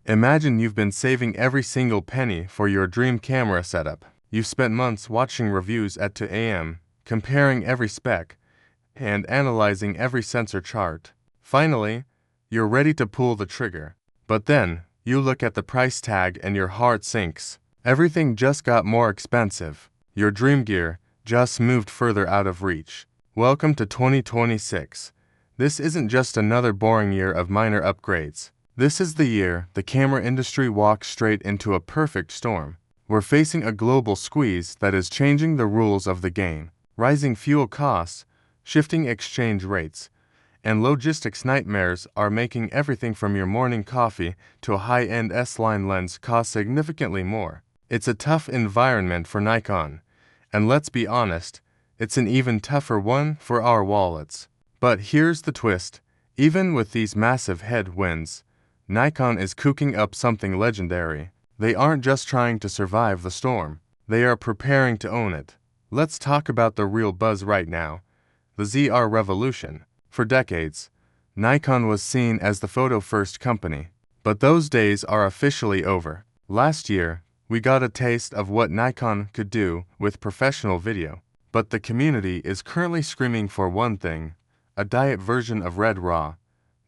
Imagine you've been saving every single penny for your dream camera setup. You've spent months watching reviews at 2 a.m., comparing every spec, and analyzing every sensor chart. Finally, you're ready to pull the trigger. But then, you look at the price tag and your heart sinks. Everything just got more expensive. Your dream gear just moved further out of reach. Welcome to 2026. This isn't just another boring year of minor upgrades. This is the year the camera industry walks straight into a perfect storm. We're facing a global squeeze that is changing the rules of the game. Rising fuel costs, shifting exchange rates, and logistics nightmares are making everything from your morning coffee to a high-end S-line lens cost significantly more. It's a tough environment for Nikon, and let's be honest, it's an even tougher one for our wallets. But here's the twist. Even with these massive headwinds, Nikon is cooking up something legendary. They aren't just trying to survive the storm. They are preparing to own it. Let's talk about the real buzz right now, the ZR revolution. For decades, Nikon was seen as the photo-first company. But those days are officially over. Last year, we got a taste of what Nikon could do with professional video. But the community is currently screaming for one thing, a diet version of Red RAW.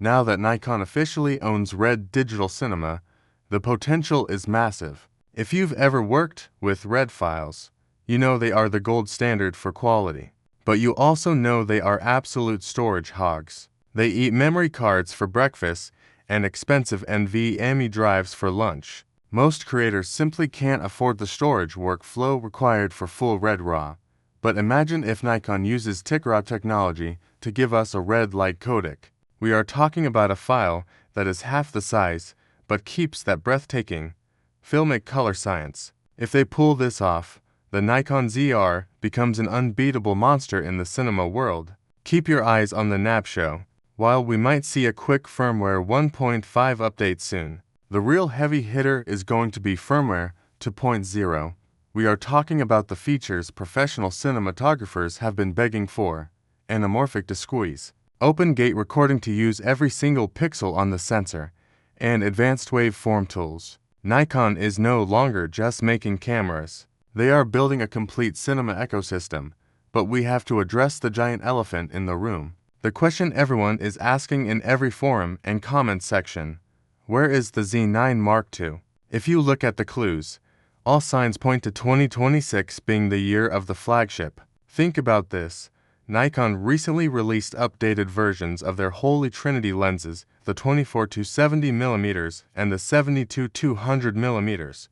Now that Nikon officially owns Red Digital Cinema, the potential is massive. If you've ever worked with Red files, you know they are the gold standard for quality. But you also know they are absolute storage hogs. They eat memory cards for breakfast and expensive NVMe drives for lunch. Most creators simply can't afford the storage workflow required for full Red RAW. But imagine if Nikon uses TickRAW technology to give us a red light codec. We are talking about a file that is half the size, but keeps that breathtaking, filmic color science. If they pull this off, the Nikon ZR becomes an unbeatable monster in the cinema world. Keep your eyes on the NAB show. While we might see a quick firmware 1.5 update soon, the real heavy hitter is going to be firmware 2.0. We are talking about the features professional cinematographers have been begging for, anamorphic to squeeze, Open Gate recording to use every single pixel on the sensor, and advanced waveform tools. Nikon is no longer just making cameras. They are building a complete cinema ecosystem, but we have to address the giant elephant in the room. The question everyone is asking in every forum and comment section, where is the Z9 Mark II? If you look at the clues, all signs point to 2026 being the year of the flagship. Think about this. Nikon recently released updated versions of their Holy Trinity lenses, the 24-70mm and the 70-200mm.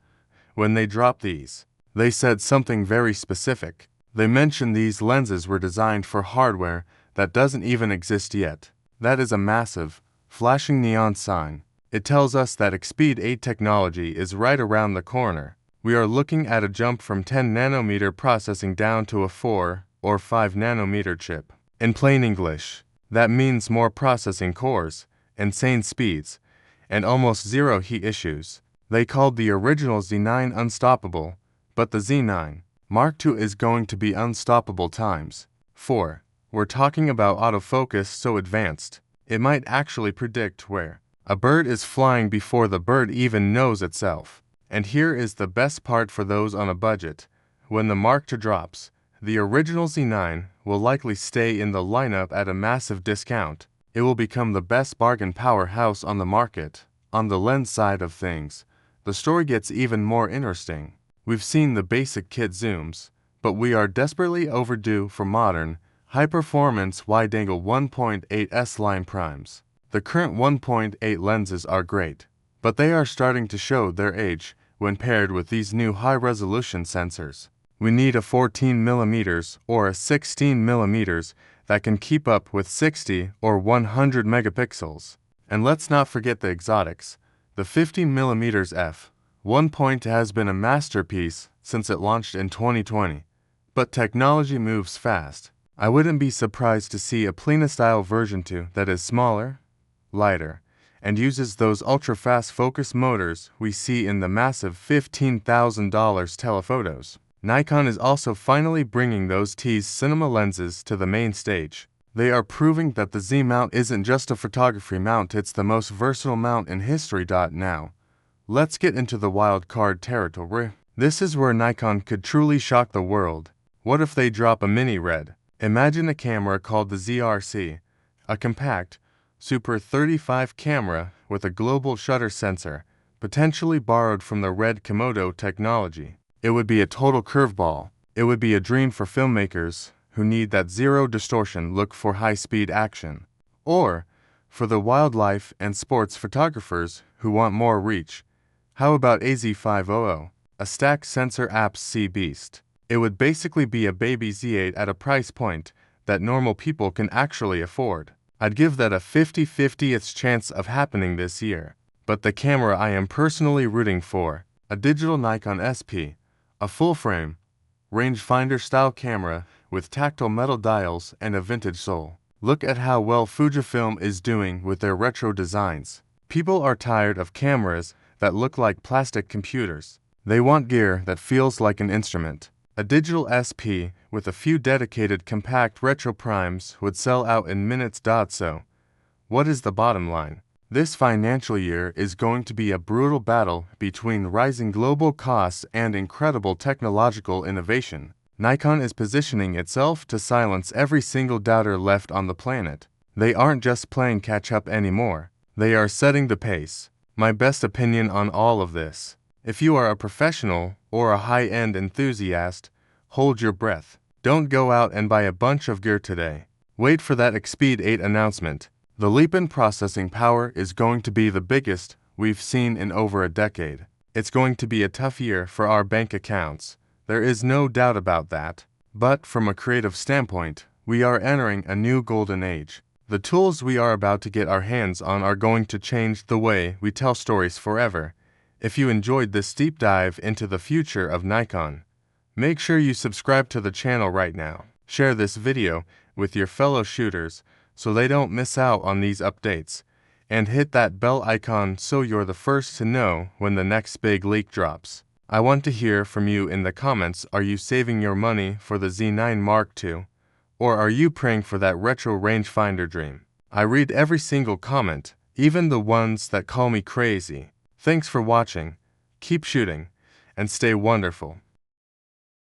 When they dropped these, they said something very specific. They mentioned these lenses were designed for hardware that doesn't even exist yet. That is a massive, flashing neon sign. It tells us that EXPEED 8 technology is right around the corner. We are looking at a jump from 10 nanometer processing down to a 4 or 5 nanometer chip. In plain English, that means more processing cores, insane speeds, and almost zero heat issues. They called the original Z9 unstoppable, but the Z9 Mark II is going to be unstoppable times 4. We're talking about autofocus so advanced, it might actually predict where a bird is flying before the bird even knows itself. And here is the best part for those on a budget. When the Mark II drops, the original Z9 will likely stay in the lineup at a massive discount. It will become the best bargain powerhouse on the market. On the lens side of things, the story gets even more interesting. We've seen the basic kit zooms, but we are desperately overdue for modern, high-performance wide-angle 1.8 S-line primes. The current 1.8 lenses are great, but they are starting to show their age when paired with these new high-resolution sensors. We need a 14mm or a 16mm that can keep up with 60 or 100 megapixels. And let's not forget the exotics. The 50mm f1. Has been a masterpiece since it launched in 2020. But technology moves fast. I wouldn't be surprised to see a Plena-style version 2 that is smaller, lighter, and uses those ultra-fast focus motors we see in the massive $15,000 telephotos. Nikon is also finally bringing those teased cinema lenses to the main stage. They are proving that the Z mount isn't just a photography mount, it's the most versatile mount in history. Now, Let's get into the wild card territory. This is where Nikon could truly shock the world. What if they drop a mini RED? Imagine a camera called the ZRC, a compact, Super 35 camera with a global shutter sensor, potentially borrowed from the RED Komodo technology. It would be a total curveball. It would be a dream for filmmakers who need that zero distortion look for high-speed action, or for the wildlife and sports photographers who want more reach. How about AZ500, a stacked sensor apps sea beast? It would basically be a baby Z8 at a price point that normal people can actually afford. I'd give that a 50-50th chance of happening this year. But the camera I am personally rooting for, a digital Nikon SP, a full-frame, rangefinder-style camera with tactile metal dials and a vintage soul. Look at how well Fujifilm is doing with their retro designs. People are tired of cameras that look like plastic computers. They want gear that feels like an instrument. A digital SP with a few dedicated compact retro primes would sell out in minutes. So, what is the bottom line? This financial year is going to be a brutal battle between rising global costs and incredible technological innovation. Nikon is positioning itself to silence every single doubter left on the planet. They aren't just playing catch-up anymore. They are setting the pace. My best opinion on all of this: if you are a professional or a high-end enthusiast, hold your breath. Don't go out and buy a bunch of gear today. Wait for that EXPEED 8 announcement. The leap in processing power is going to be the biggest we've seen in over a decade. It's going to be a tough year for our bank accounts. There is no doubt about that. But from a creative standpoint, we are entering a new golden age. The tools we are about to get our hands on are going to change the way we tell stories forever. If you enjoyed this deep dive into the future of Nikon, make sure you subscribe to the channel right now. Share this video with your fellow shooters so they don't miss out on these updates, and hit that bell icon so you're the first to know when the next big leak drops. I want to hear from you in the comments. Are you saving your money for the Z9 Mark II? Or are you praying for that retro rangefinder dream? I read every single comment, even the ones that call me crazy. Thanks for watching, keep shooting, and stay wonderful.